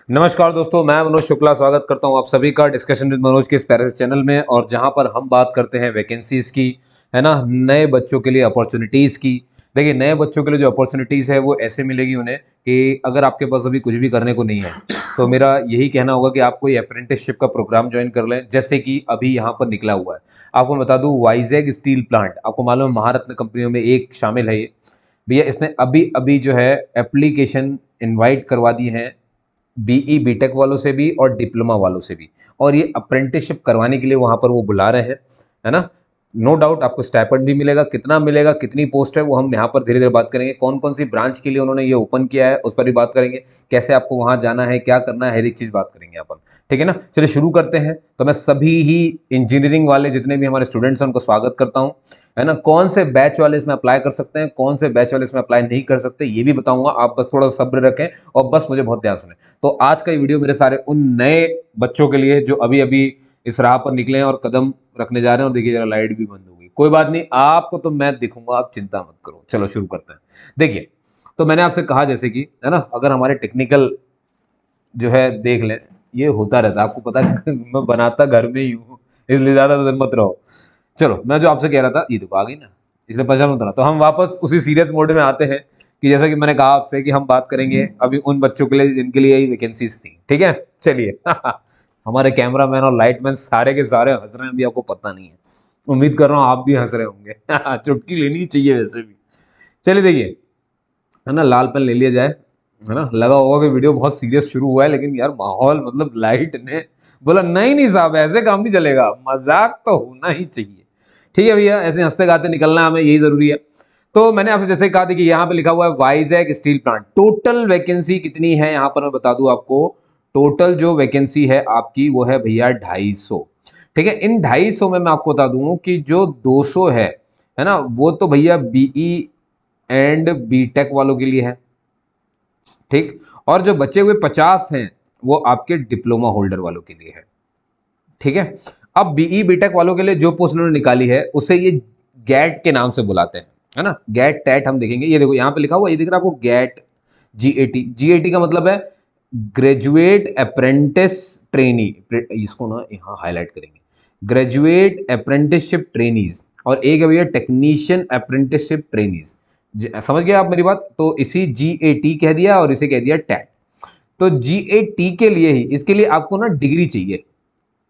नमस्कार दोस्तों, मैं मनोज शुक्ला स्वागत करता हूं आप सभी का डिस्कशन विद मनोज के इस प्यारे से चैनल में। और जहां पर हम बात करते हैं वैकेंसीज़ की, है ना, नए बच्चों के लिए अपॉर्चुनिटीज़ की। देखिए, नए बच्चों के लिए जो अपॉर्चुनिटीज़ है वो ऐसे मिलेगी उन्हें कि अगर आपके पास अभी कुछ भी करने को नहीं है तो मेरा यही कहना होगा कि आप कोई अप्रेंटिसशिप का प्रोग्राम ज्वाइन कर लें, जैसे कि अभी यहाँ पर निकला हुआ है। आपको बता दूँ, वाइजैग स्टील प्लांट, आपको मालूम है महारत्न कंपनियों में एक शामिल है ये। भैया इसने अभी अभी जो है एप्लीकेशन इनवाइट करवा दी है बीई बीटेक वालों से भी और डिप्लोमा वालों से भी। और ये अप्रेंटिसशिप करवाने के लिए वहाँ पर वो बुला रहे हैं, है ना। नो डाउट आपको स्टाइपेंड भी मिलेगा, कितना मिलेगा, कितनी पोस्ट है, वो हम यहाँ पर धीरे धीरे बात करेंगे। कौन कौन सी ब्रांच के लिए उन्होंने ये ओपन किया है उस पर भी बात करेंगे, कैसे आपको वहाँ जाना है, क्या करना है, हर एक चीज़ बात करेंगे अपन। ठीक है ना, चलिए शुरू करते हैं। तो मैं सभी ही इंजीनियरिंग वाले जितने भी हमारे स्टूडेंट्स हैं उनको स्वागत करता हूँ, है ना। कौन से बैच वाले इसमें अप्लाई कर सकते हैं, कौन से बैच वाले इसमें अप्लाई नहीं कर सकते, ये भी बताऊंगा। आप बस थोड़ा सब्र रखें और बस मुझे बहुत ध्यान सुने। तो आज का ये वीडियो मेरे सारे उन नए बच्चों के लिए जो अभी अभी इस राह पर निकले हैं और कदम रखने जा रहे हैं। और देखिए, जरा लाइट भी बंद हो गई, कोई बात नहीं, आपको तो मैं दिखूंगा, आप चिंता मत करो। चलो शुरू करते हैं। देखिए, तो मैंने आपसे कहा जैसे कि, है ना, अगर हमारे टेक्निकल जो है देख लें, ये होता रहता है, आपको पता है मैं बनाता घर में ही हूँ, इसलिए ज़्यादा तो मत रहो। चलो, मैं जो आपसे कह रहा था, ये देखो आ गई ना, इसलिए परेशान मत होना। तो हम वापस उसी सीरियस मोड में आते हैं कि जैसा कि मैंने कहा आपसे कि हम बात करेंगे अभी उन बच्चों के लिए जिनके लिए यही वैकेंसीज थी। ठीक है, चलिए हमारे कैमरामैन और लाइटमैन सारे के सारे हंस रहे हैं, अभी आपको पता नहीं है। उम्मीद कर रहा हूँ आप भी हंस रहे होंगे चुटकी लेनी चाहिए वैसे भी। चलिए देखिए, है ना, लाल पेन ले लिया जाए, है ना। लगा होगा कि वीडियो बहुत सीरियस शुरू हुआ है, लेकिन यार माहौल, मतलब लाइट ने बोला नहीं नहीं साहब, ऐसे काम नहीं चलेगा, मजाक तो होना ही चाहिए। ठीक है भैया, ऐसे हंसते गाते निकलना हमें, यही जरूरी है। तो मैंने आपसे जैसे कहा था कि यहाँ पे लिखा हुआ है Vizag steel plant. Total vacancy कितनी है यहाँ पर मैं बता दूं आपको। टोटल जो वैकेंसी है आपकी वो है भैया 250। ठीक है, इन 250 में मैं आपको बता दूं कि जो 200 है ना, वो तो भैया बीई एंड बीटेक वालों के लिए है। ठीक, और जो बचे हुए 50 हैं वो आपके डिप्लोमा होल्डर वालों के लिए है। ठीक है, अब बीई बीटेक वालों के लिए जो पोस्ट उन्होंने निकाली है उसे ये गैट के नाम से बुलाते हैं, है ना। गैट टैट हम देखेंगे, ये देखो यहाँ पे लिखा हुआ, ये दिख रहा है आपको, गैट जीएटी। जीएटी का मतलब है ग्रेजुएट अप्रेंटिस ट्रेनी। इसको ना यहाँ हाईलाइट करेंगे, ग्रेजुएट अप्रेंटिसशिप ट्रेनीज। और एक है भैया टेक्नीशियन अप्रेंटिसशिप ट्रेनीज। समझ गए आप मेरी बात। तो इसी जीएटी कह दिया और इसे कह दिया टैट। तो जीएटी के लिए ही, इसके लिए आपको ना डिग्री चाहिए।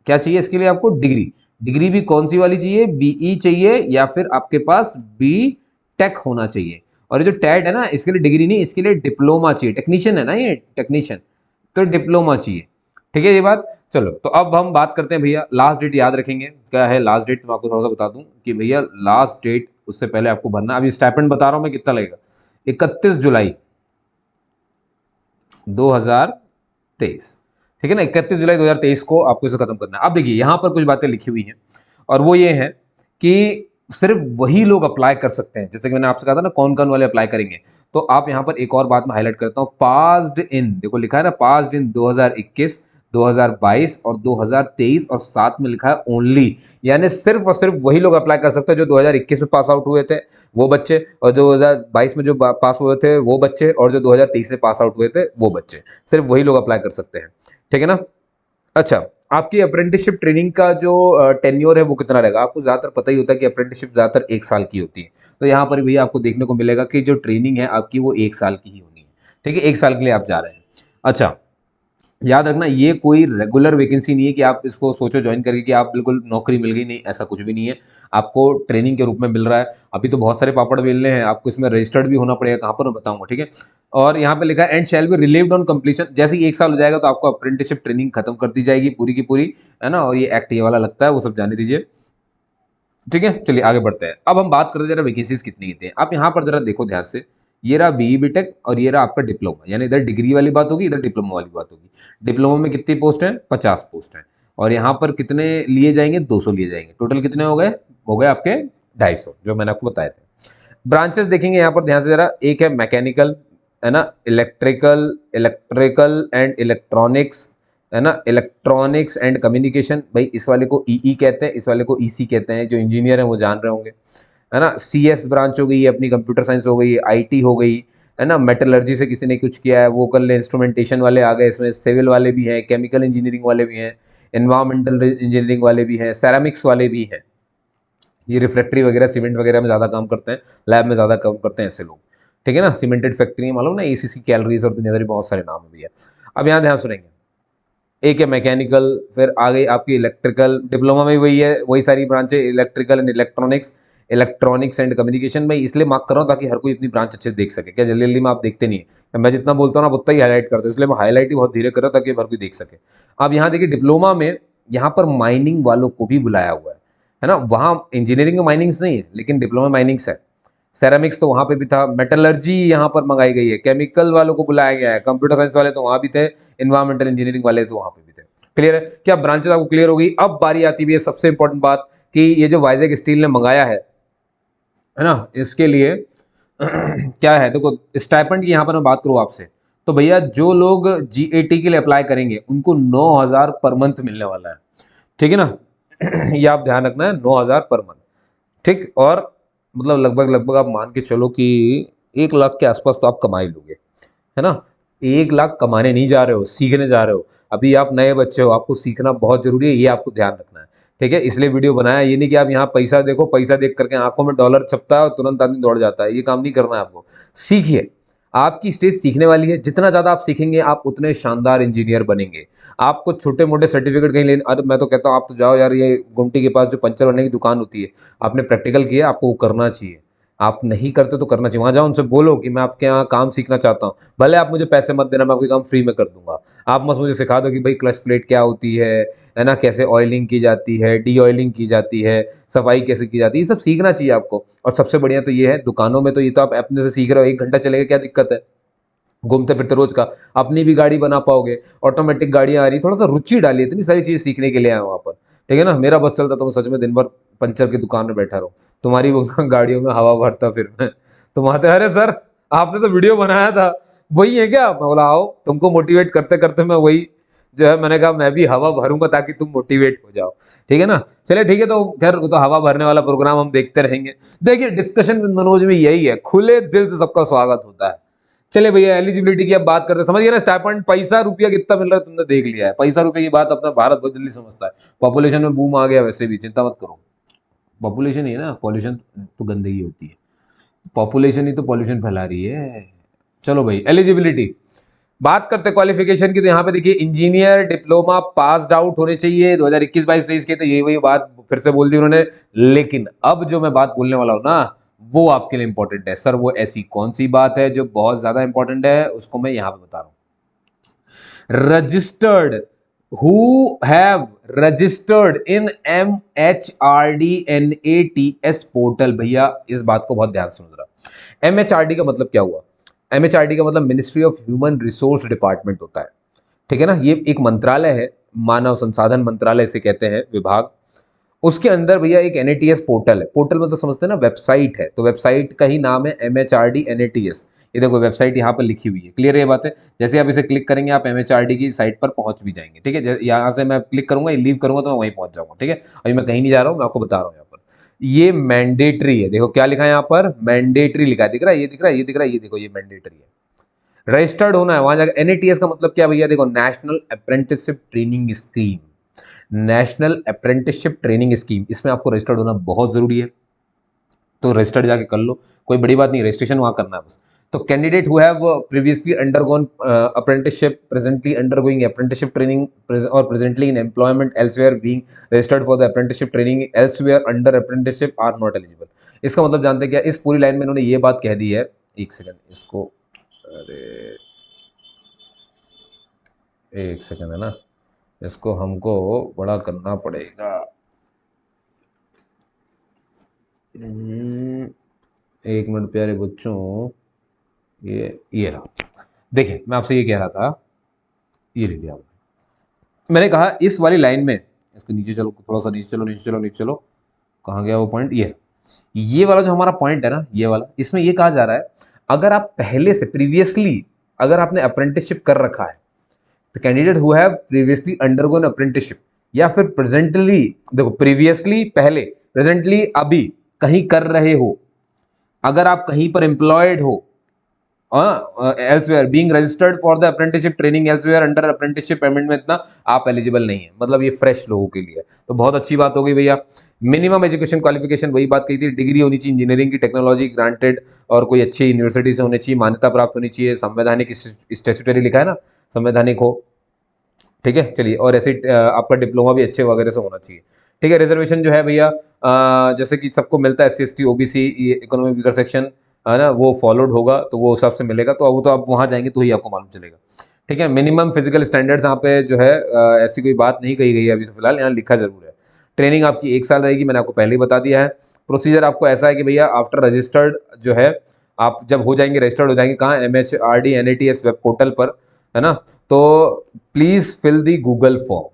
क्या चाहिए इसके लिए आपको? डिग्री। डिग्री भी कौन सी वाली चाहिए? बीई चाहिए या फिर आपके पास बी टेक होना चाहिए। और ये जो टैट है ना, इसके लिए डिग्री नहीं, इसके लिए डिप्लोमा चाहिए। टेक्नीशियन है ना ये, टेक्नीशियन, तो डिप्लोमा चाहिए। ठीक है ये बात। चलो, तो अब हम बात करते हैं भैया, लास्ट डेट याद रखेंगे। क्या है लास्ट डेट? मैं आपको थोड़ा सा बता दूं कि भैया लास्ट डेट, उससे पहले आपको भरना, अभी स्टाइपेंड बता रहा हूं मैं कितना लगेगा। 31 जुलाई 2023। ठीक है ना, 31 जुलाई 2023 को आपको इसे खत्म करना है। अब देखिए, यहाँ पर कुछ बातें लिखी हुई हैं और वो ये हैं कि सिर्फ वही लोग अप्लाई कर सकते हैं। जैसे कि मैंने आपसे कहा था ना, कौन कौन वाले अप्लाई करेंगे। तो आप यहाँ पर एक और बात मैं हाईलाइट करता हूँ, पास्ड इन, देखो लिखा है ना, पास्ड इन 2021, 2022 और 2023, और साथ में लिखा है ओनली, यानी सिर्फ और सिर्फ वही लोग अप्लाई कर सकते हैं जो 2021 में पास आउट हुए थे वो बच्चे, और 2022 में जो पास हुए थे वो बच्चे, और जो 2023 से पास आउट हुए थे वो बच्चे। सिर्फ वही लोग अप्लाई कर सकते हैं। ठीक है ना। अच्छा, आपकी अप्रेंटिसशिप ट्रेनिंग का जो टेन्योर है वो कितना रहेगा? आपको ज़्यादातर पता ही होता है कि अप्रेंटिसशिप ज़्यादातर 1 साल की होती है। तो यहाँ पर भी आपको देखने को मिलेगा कि जो ट्रेनिंग है आपकी वो 1 साल की ही होनी है। ठीक है, 1 साल के लिए आप जा रहे हैं। अच्छा, याद रखना, ये कोई रेगुलर वैकेंसी नहीं है कि आप इसको सोचो ज्वाइन करके कि आप बिल्कुल नौकरी मिल गई, नहीं, ऐसा कुछ भी नहीं है। आपको ट्रेनिंग के रूप में मिल रहा है। अभी तो बहुत सारे पापड़ बेलने हैं, आपको इसमें रजिस्टर्ड भी होना पड़ेगा, कहाँ पर मैं बताऊंगा। ठीक है, और यहाँ पे लिखा है and shall be relieved on completion. जैसे ही 1 साल हो जाएगा तो आपको अप्रेंटिसशिप ट्रेनिंग खत्म कर दी जाएगी पूरी की पूरी, है ना। और ये एक्ट ये वाला लगता है, वो सब जाने दीजिए। ठीक है, चलिए आगे बढ़ते हैं। अब हम बात करते हैं जरा वैकेंसीज कितनी कितनी है। आप यहाँ पर जरा देखो ध्यान से, ये रहा बीई बीटेक और ये रहा आपका डिप्लोमा, यानी इधर डिग्री वाली बात होगी, इधर डिप्लोमा वाली बात होगी। डिप्लोमा में कितनी पोस्ट है? 50 पोस्ट है। और यहाँ पर कितने लिए जाएंगे? 200 लिए जाएंगे। टोटल कितने हो गए? हो गए आपके 250, जो मैंने आपको बताए थे। ब्रांचेस देखेंगे यहाँ पर ध्यान से जरा, एक है मैकेनिकल, है ना, इलेक्ट्रिकल, इलेक्ट्रिकल एंड इलेक्ट्रॉनिक्स, है ना, इलेक्ट्रॉनिक्स एंड कम्युनिकेशन। भाई इस वाले को ईई कहते हैं, इस वाले को ईसी कहते हैं, जो इंजीनियर हैं वो जान रहे होंगे, है ना। सीएस ब्रांच हो गई अपनी, कंप्यूटर साइंस हो गई, आईटी हो गई, है ना, मेटलर्जी से किसी ने कुछ किया है वो कर ले, इंस्ट्रूमेंटेशन वाले आ गए इसमें, सिविल वाले भी हैं, केमिकल इंजीनियरिंग वाले भी हैं, एनवायरमेंटल इंजीनियरिंग वाले भी हैं, सेरामिक्स वाले भी हैं। ये रिफ्रैक्टरी वगैरह सीमेंट वगैरह में ज़्यादा काम करते हैं, लैब में ज़्यादा काम करते हैं ऐसे लोग, ठीक है ना। सीमेंटेड फैक्ट्री मालूम ना, एसीसी, कैलरीज और दुनियादारी बहुत सारे नाम है भैया। अब यहाँ ध्यान सुनेंगे, एक है मैकेनिकल, फिर आ गई आपकी इलेक्ट्रिकल, डिप्लोमा में वही है, वही सारी ब्रांचें, electrical and electronics, electronics and communication. मैं इसलिए मार्क कर रहा हूँ ताकि हर कोई अपनी ब्रांच अच्छे से देख सके, क्या जल्दी जल्दी में आप देखते नहीं है, मैं जितना बोलता हूँ ना उतना ही हाईलाइट करता हूँ, इसलिए मैं हाईलाइट ही बहुत धीरे कर रहा हूँ ताकि हर कोई देख सके। अब यहाँ देखिए डिप्लोमा में यहाँ पर माइनिंग वालों को भी बुलाया हुआ है ना, वहाँ इंजीनियरिंग में माइनिंग्स नहीं है लेकिन डिप्लोमा माइनिंग्स है, सेरामिक्स तो वहाँ पे भी था, मेटलर्जी यहाँ पर मंगाई गई है, केमिकल वालों को बुलाया गया है, कंप्यूटर साइंस वाले तो वहाँ भी थे, इन्वायरमेंटल इंजीनियरिंग वाले तो वहाँ पे भी थे। क्लियर है, क्या ब्रांचेस आपको क्लियर हो गई। अब बारी आती हुई है सबसे इंपॉर्टेंट बात कि ये जो वाइजैक स्टील ने मंगाया है ना, इसके लिए क्या है, देखो स्टाइपेंड की यहाँ पर मैं बात करूँ आपसे, तो भैया जो लोग जीएटी के लिए अप्लाई करेंगे उनको 9,000 पर मंथ मिलने वाला है, ठीक है ना। ये आप ध्यान रखना है, 9,000 पर मंथ, ठीक। और मतलब लगभग लगभग आप मान के चलो कि 1 लाख के आसपास तो आप कमा ही लोगे, है ना। 1 लाख कमाने नहीं जा रहे हो, सीखने जा रहे हो, अभी आप नए बच्चे हो, आपको सीखना बहुत जरूरी है, ये आपको ध्यान रखना है, ठीक है। इसलिए वीडियो बनाया, ये नहीं कि आप यहाँ पैसा देखो, पैसा देख करके आंखों में डॉलर छपता है और तुरंत आदमी दौड़ जाता है, ये काम नहीं करना है आपको। सीखिए, आपकी स्टेज सीखने वाली है, जितना ज़्यादा आप सीखेंगे आप उतने शानदार इंजीनियर बनेंगे। आपको छोटे मोटे सर्टिफिकेट कहीं लेने, अरे मैं तो कहता हूँ आप तो जाओ यार, ये गुमटी के पास जो पंचर बनने की दुकान होती है, आपने प्रैक्टिकल किया, आपको वो करना चाहिए, आप नहीं करते तो करना चाहिए, वहाँ जाओ उनसे बोलो कि मैं आपके यहाँ काम सीखना चाहता हूँ, भले आप मुझे पैसे मत देना, मैं आपको काम फ्री में कर दूंगा, आप बस मुझे सिखा दो कि भाई क्लच प्लेट क्या होती है ना, कैसे ऑयलिंग की जाती है, डी ऑयलिंग की जाती है, सफाई कैसे की जाती है, ये सब सीखना चाहिए आपको। और सबसे बढ़िया तो ये है, दुकानों में तो ये तो आप अपने से सीख रहे हो, 1 घंटा चलेगा, क्या दिक्कत है, घूमते फिरते रोज का अपनी भी गाड़ी बना पाओगे, ऑटोमेटिक गाड़ियाँ आ रही, थोड़ा सा रुचि डालिए, इतनी सारी चीज़ सीखने के लिए आए वहाँ पर, ठीक है ना। मेरा बस चलता तो मैं सच में दिन भर पंचर की दुकान में बैठा रहूँ, तुम्हारी वो गाड़ियों में हवा भरता फिर मैं, तुम आते, अरे सर आपने तो वीडियो बनाया था, वही है क्या, मैं बोला आओ, तुमको मोटिवेट करते करते मैं वही जो है, मैंने कहा मैं भी हवा भरूंगा ताकि तुम मोटिवेट हो जाओ, ठीक है ना। चलिए ठीक है, तो खैर तो हवा भरने वाला प्रोग्राम हम देखते रहेंगे। देखिए डिस्कशन विद मनोज में यही है, खुले दिल से सबका स्वागत होता है। चलिए भैया एलिजिबिलिटी की अब बात करते हैं, समझ गए ना, स्टाइपेंड पैसा रुपया कितना मिल रहा है तुमने देख लिया है, पैसा रुपये की बात अपना भारत बहुत जल्दी समझता है, पॉपुलेशन में बूम आ गया, वैसे भी चिंता मत करो, पॉपुलेशन ही है ना, पॉल्यूशन तो गंदगी होती है, पॉपुलेशन ही तो पॉल्यूशन फैला रही है। चलो भाई एलिजिबिलिटी बात करते क्वालिफिकेशन की, तो यहाँ पे देखिए इंजीनियर डिप्लोमा पास्ड आउट होने चाहिए, 2021-22-23 के, तो ये वही बात फिर से बोल दी उन्होंने। लेकिन अब जो मैं बात बोलने वाला हूँ ना, वो आपके लिए इंपॉर्टेंट है सर, वो ऐसी कौन सी बात है जो बहुत ज्यादा इंपॉर्टेंट है, उसको मैं यहाँ पे बता रहा हूँ। Registered, who have registered in MHRD-NATS portal, भैया इस बात को बहुत ध्यान से सुन रहा। MHRD का मतलब क्या हुआ, MHRD का मतलब ministry of human resource department होता है, ठीक है ना। ये एक मंत्रालय है, मानव संसाधन मंत्रालय से कहते हैं विभाग, उसके अंदर भैया एक NATS पोर्टल है, पोर्टल में तो समझते हैं ना वेबसाइट है, तो वेबसाइट का ही नाम है MHRD NATS। ये देखो वेबसाइट यहाँ पर लिखी हुई है, क्लियर है ये बात है। जैसे आप इसे क्लिक करेंगे आप MHRD की साइट पर पहुंच भी जाएंगे, ठीक है। यहाँ से मैं क्लिक करूंगा, लीव करूंगा तो मैं वहीं पहुंच जाऊंगा, ठीक है। अभी मैं कहीं नहीं जा रहा हूँ, मैं आपको बता रहा हूँ यहाँ पर, ये मैंडेटरी है, देखो क्या लिखा है यहाँ पर, मैंडेटरी लिखा है, दिख रहा है, ये दिख रहा है, ये दिख रहा है, ये देखो ये मैंडेटरी है, रजिस्टर्ड होना है वहां जाकर। NATS का मतलब क्या भैया, देखो national apprenticeship training scheme, national apprenticeship training scheme, इसमें आपको रजिस्टर्ड होना बहुत जरूरी है, तो रजिस्टर्ड जाके कर लो, कोई बड़ी बात नहीं, रजिस्ट्रेशन वहां करना है बस। तो candidate who have previously undergone apprenticeship, presently undergoing apprenticeship training और presently in employment elsewhere being registered for the apprenticeship training elsewhere under apprenticeship are not eligible. इसका मतलब जानते हैं क्या, इस पूरी लाइन में इन्होंने ये बात कह दी है, एक सेकंड इसको, अरे एक सेकंड है ना, इसको हमको बड़ा करना पड़ेगा, एक मिनट प्यारे बच्चों, ये रहा, देखिए मैं आपसे ये कह रहा था, ये ले लिया मैंने कहा, इस वाली लाइन में, इसको नीचे चलो, थोड़ा सा नीचे चलो, नीचे चलो, नीचे चलो, कहाँ गया वो पॉइंट, ये वाला जो हमारा पॉइंट है ना, ये वाला, इसमें ये कहा जा रहा है, अगर आप पहले से प्रीवियसली अगर आपने अप्रेंटिसशिप कर रखा है, तो candidate who have previously undergone apprenticeship, या फिर प्रेजेंटली, देखो प्रीवियसली पहले, प्रेजेंटली अभी कहीं कर रहे हो, अगर आप कहीं पर एम्प्लॉयड हो, elsewhere being registered for the apprenticeship training elsewhere under apprenticeship payment में इतना आप एलिजिबल नहीं है, मतलब ये फ्रेश लोगों के लिए। तो बहुत अच्छी बात हो गई भैया। मिनिमम एजुकेशन क्वालिफिकेशन वही बात कही थी, डिग्री होनी चाहिए इंजीनियरिंग की, टेक्नोलॉजी ग्रांटेड और कोई अच्छी यूनिवर्सिटी से होनी चाहिए, मान्यता प्राप्त होनी चाहिए, संवैधानिक स्टैट्यूटरी लिखा है ना, संवैधानिक हो, ठीक है। चलिए, और ऐसे आपका डिप्लोमा भी अच्छे वगैरह से होना चाहिए, ठीक है। रिजर्वेशन जो है भैया जैसे कि सबको मिलता है, SC ST OBC economic weaker section है ना, वो फॉलोड होगा तो वो हिसाब से मिलेगा, तो वो तो आप वहाँ जाएंगे तो ही आपको मालूम चलेगा, ठीक है। मिनिमम फिजिकल स्टैंडर्ड्स यहाँ पे जो है ऐसी कोई बात नहीं कही गई है अभी तो फिलहाल, यहाँ लिखा जरूर है। ट्रेनिंग आपकी 1 साल रहेगी, मैंने आपको पहले ही बता दिया है। प्रोसीजर आपको ऐसा है कि भैया आफ्टर रजिस्टर्ड जो है, आप जब हो जाएंगे रजिस्टर्ड हो जाएंगे कहाँ, MHRD NATS वेब पोर्टल पर, है ना। तो please fill the Google form,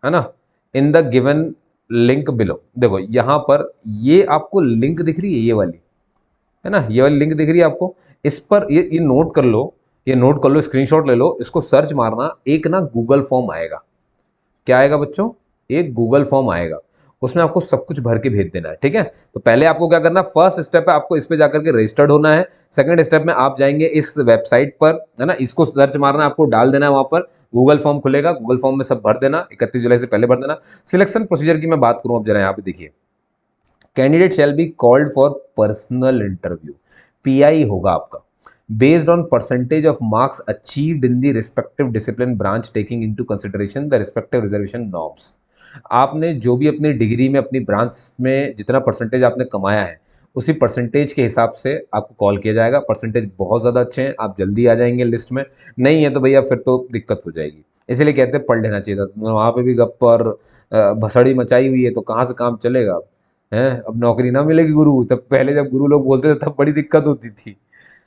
है ना, in the given link below. देखो यहाँ पर ये आपको लिंक दिख रही है, ये वाली, है ना, ये वाली लिंक दिख रही है आपको, इस पर ये नोट कर लो, ये नोट कर लो, स्क्रीनशॉट ले लो, इसको सर्च मारना, एक ना गूगल फॉर्म आएगा। क्या आएगा बच्चों, एक गूगल फॉर्म आएगा, उसमें आपको सब कुछ भर के भेज देना है, ठीक है। तो पहले आपको क्या करना, फर्स्ट स्टेप है आपको इस पे जाकर के रजिस्टर्ड होना है। सेकंड स्टेप में आप जाएंगे इस वेबसाइट पर, है ना, इसको सर्च मारना है, आपको डाल देना है, वहां पर गूगल फॉर्म खुलेगा, गूगल फॉर्म में सब भर देना, 31 जुलाई से पहले भर देना। सिलेक्शन प्रोसीजर की मैं बात करूं अब जरा, यहाँ पे देखिए, candidate shall be called for personal interview, PI होगा आपका, based on percentage of marks achieved in the respective discipline branch taking into consideration the respective reservation norms। आपने जो भी अपनी डिग्री में अपनी ब्रांच में जितना परसेंटेज आपने कमाया है, उसी परसेंटेज के हिसाब से आपको कॉल किया जाएगा। परसेंटेज बहुत ज़्यादा अच्छे हैं, आप जल्दी आ जाएंगे लिस्ट में, नहीं है तो भैया फिर तो दिक्कत हो जाएगी। इसीलिए कहते हैं पढ़ लेना चाहिए था, वहाँ पे भी गप पर भसड़ी मचाई हुई है, तो कहाँ से काम चलेगा है। अब नौकरी ना मिलेगी गुरु, तब पहले जब गुरु लोग बोलते थे तब बड़ी दिक्कत होती थी।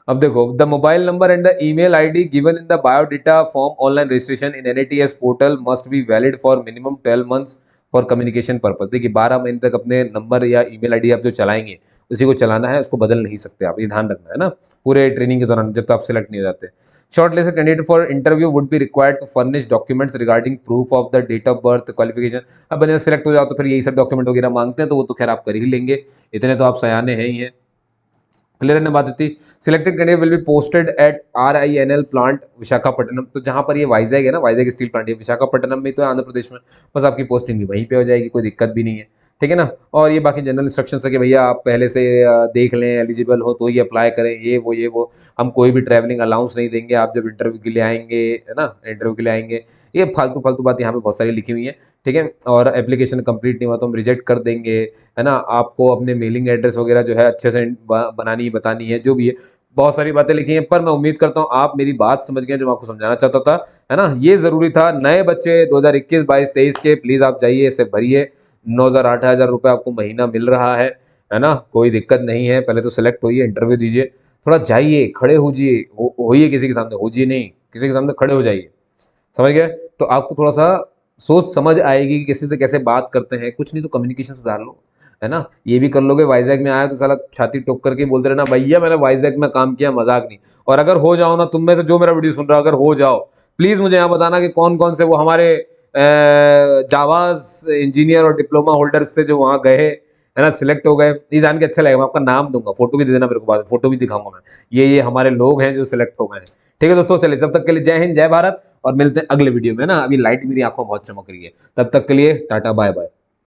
अब देखो, the mobile number and the email ID given in the biodata form online registration in NATS portal must be valid for minimum 12 months for communication purpose. देखिए 12 महीने तक अपने नंबर या ईमेल आईडी आप जो चलाएंगे उसी को चलाना है, उसको बदल नहीं सकते आप, ये ध्यान रखना है ना, पूरे ट्रेनिंग के दौरान जब तक आप सिलेक्ट नहीं हो जाते। Short list candidate for interview would be required to furnish documents regarding proof of the date of birth qualification. अब बने सिलेक्ट हो जाओ तो फिर यही सब डॉक्यूमेंट वगैरह मांगते हैं, तो वो तो खैर आप कर ही लेंगे, इतने तो आप सयाने हैं ही हैं। क्लियर है बात थी। Selected candidate will be posted at RINL plant Visakhapatnam, तो जहां पर ये वाइजैग है ना, वाइजैग स्टील प्लांट, ये विशाखापट्टनम में तो है आंध्र प्रदेश में, बस आपकी पोस्टिंग भी वहीं पे हो जाएगी, कोई दिक्कत भी नहीं है, ठीक है ना। और ये बाकी जनरल इंस्ट्रक्शंस है कि भैया आप पहले से देख लें, एलिजिबल हो तो ही अप्लाई करें, ये वो हम कोई भी ट्रैवलिंग अलाउंस नहीं देंगे आप जब इंटरव्यू के लिए आएंगे, है ना, इंटरव्यू के लिए आएंगे। ये फालतू फालतू बात यहाँ पे बहुत सारी लिखी हुई है, ठीक है। और एप्लीकेशन कंप्लीट नहीं हुआ तो हम रिजेक्ट कर देंगे, है ना। आपको अपने मेलिंग एड्रेस वगैरह जो है अच्छे से बनानी बतानी है, जो भी है, बहुत सारी बातें लिखी हैं। पर मैं उम्मीद करता हूँ आप मेरी बात समझ गए जो मैं आपको समझाना चाहता था, है ना। ये ज़रूरी था, नए बच्चे 2021, 22, 23 के प्लीज़ आप जाइए, इसे भरिए, 9,000 8,000 रुपये आपको महीना मिल रहा है ना, कोई दिक्कत नहीं है। पहले तो सेलेक्ट होइए, इंटरव्यू दीजिए, थोड़ा जाइए, खड़े होइए, होइए किसी के सामने, होजिए नहीं, किसी के सामने खड़े हो जाइए, समझ गए। तो आपको थोड़ा सा सोच समझ आएगी कि किसी से कैसे बात करते हैं, कुछ नहीं तो कम्युनिकेशन सुधार लो, है ना। ये भी कर लोगे, वाइजैग में आया तो साला छाती ठोक करके बोलते रहना भैया मैंने वाइजैग में काम किया, मजाक नहीं। और अगर हो जाओ ना, तुम में से जो मेरा वीडियो सुन रहा हो, अगर हो जाओ, प्लीज़ मुझे यहाँ बताना कि कौन कौन से वो हमारे जावाज इंजीनियर और डिप्लोमा होल्डर्स थे जो वहाँ गए, है ना, सिलेक्ट हो गए। ये जान के अच्छा लगेगा, मैं आपका नाम दूंगा, फोटो भी दे देना मेरे को, बाद में फोटो भी दिखाऊंगा मैं, ये हमारे लोग हैं जो सिलेक्ट हो गए हैं, ठीक है दोस्तों। चलिए तब तक के लिए जय हिंद, जय भारत, और मिलते हैं अगले वीडियो में ना। अभी लाइट मेरी आंखों में बहुत चमक रही है, तब तक के लिए टाटा बाय बाय।